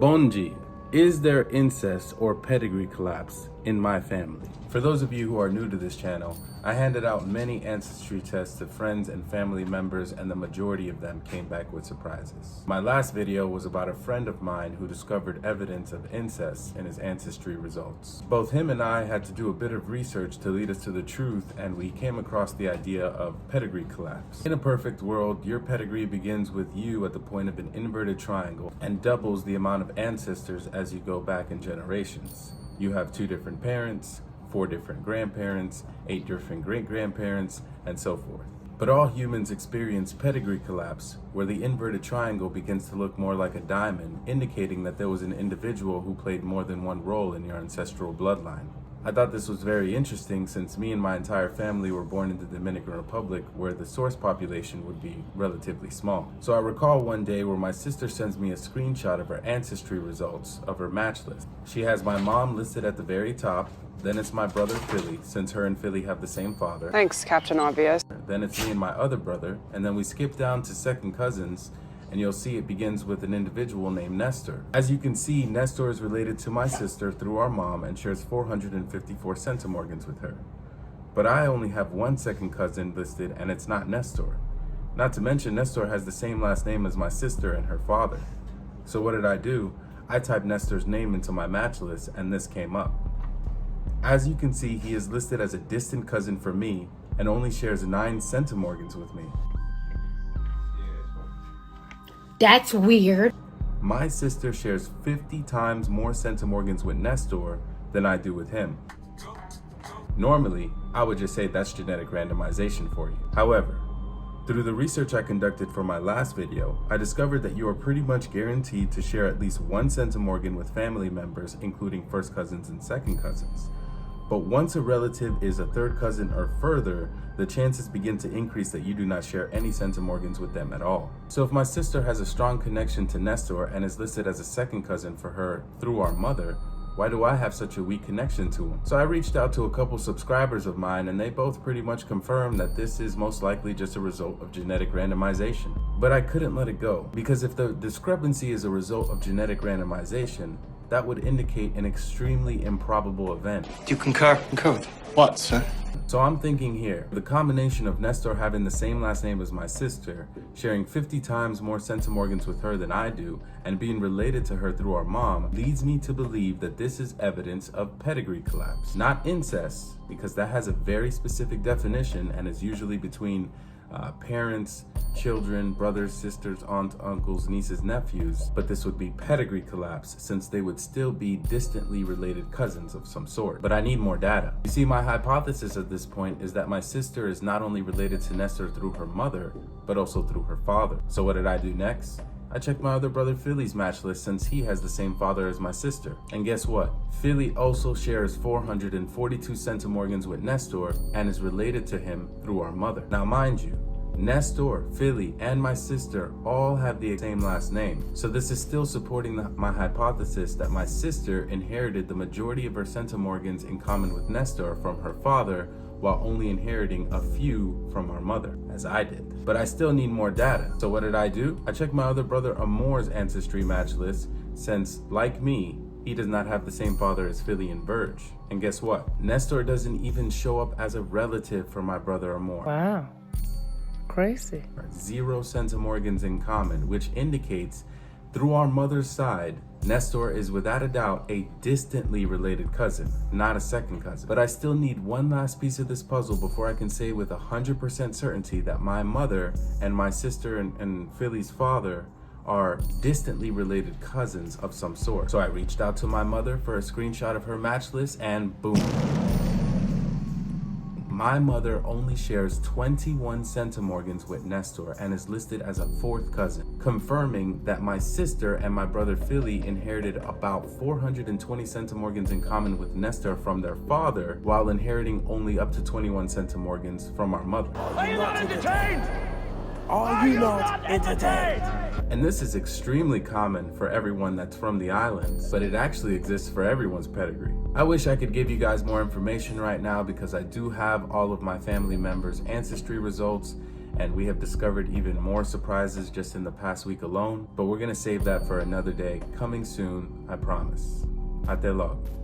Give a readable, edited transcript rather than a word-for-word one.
Bonji, is there incest or pedigree collapse in my family? For those of you who are new to this channel, I handed out many ancestry tests to friends and family members, and the majority of them came back with surprises. My last video was about a friend of mine who discovered evidence of incest in his ancestry results. Both him and I had to do a bit of research to lead us to the truth, and we came across the idea of pedigree collapse. In a perfect world, your pedigree begins with you at the point of an inverted triangle and doubles the amount of ancestors as you go back in generations. You have 2 different parents, 4 different grandparents, 8 different great-grandparents, and so forth. But all humans experience pedigree collapse, where the inverted triangle begins to look more like a diamond, indicating that there was an individual who played more than one role in your ancestral bloodline. I thought this was very interesting since me and my entire family were born in the Dominican Republic, where the source population would be relatively small. So I recall one day where my sister sends me a screenshot of her ancestry results of her match list. She has my mom listed at the very top, then it's my brother Philly, since her and Philly have the same father. Thanks, Captain Obvious. Then it's me and my other brother, and then we skip down to second cousins, and you'll see it begins with an individual named Nestor. As you can see, Nestor is related to my sister through our mom and shares 454 centimorgans with her. But I only have one second cousin listed, and it's not Nestor. Not to mention, Nestor has the same last name as my sister and her father. So what did I do? I typed Nestor's name into my match list, and this came up. As you can see, he is listed as a distant cousin for me and only shares 9 centimorgans with me. That's weird. My sister shares 50 times more centimorgans with Nestor than I do with him. Normally, I would just say that's genetic randomization for you. However, through the research I conducted for my last video, I discovered that you are pretty much guaranteed to share at least 1 centimorgan with family members, including first cousins and second cousins. But once a relative is a third cousin or further, the chances begin to increase that you do not share any centimorgans with them at all. So if my sister has a strong connection to Nestor and is listed as a second cousin for her through our mother, why do I have such a weak connection to him? So I reached out to a couple subscribers of mine, and they both pretty much confirmed that this is most likely just a result of genetic randomization. But I couldn't let it go, because if the discrepancy is a result of genetic randomization, that would indicate an extremely improbable event. Do you concur? Concur with what, sir? So I'm thinking here, the combination of Nestor having the same last name as my sister, sharing 50 times more centimorgans with her than I do, and being related to her through our mom, leads me to believe that this is evidence of pedigree collapse. Not incest, because that has a very specific definition and is usually between parents, children, brothers, sisters, aunts, uncles, nieces, nephews, but this would be pedigree collapse since they would still be distantly related cousins of some sort. But I need more data. You see, my hypothesis at this point is that my sister is not only related to Nestor through her mother, but also through her father. So what did I do next? I checked my other brother Philly's match list since he has the same father as my sister. And guess what? Philly also shares 442 centimorgans with Nestor and is related to him through our mother. Now mind you, Nestor, Philly, and my sister all have the same last name. So this is still supporting my hypothesis that my sister inherited the majority of her centimorgans in common with Nestor from her father, while only inheriting a few from our mother, as I did. But I still need more data. So what did I do? I checked my other brother Amor's ancestry match list, since, like me, he does not have the same father as Philly and Verge. And guess what? Nestor doesn't even show up as a relative for my brother Amor. Wow. Crazy. 0 centimorgans in common, which indicates through our mother's side, Nestor is without a doubt a distantly related cousin, not a second cousin. But I still need one last piece of this puzzle before I can say with 100% certainty that my mother and my sister and Philly's father are distantly related cousins of some sort. So I reached out to my mother for a screenshot of her match list, and boom. My mother only shares 21 centimorgans with Nestor and is listed as a 4th cousin, confirming that my sister and my brother Philly inherited about 420 centimorgans in common with Nestor from their father, while inheriting only up to 21 centimorgans from our mother. Are you not entertained? Are you not entertained? And this is extremely common for everyone that's from the islands, but it actually exists for everyone's pedigree. I wish I could give you guys more information right now because I do have all of my family members' ancestry results, and we have discovered even more surprises just in the past week alone, but we're gonna save that for another day. Coming soon, I promise. Ate log.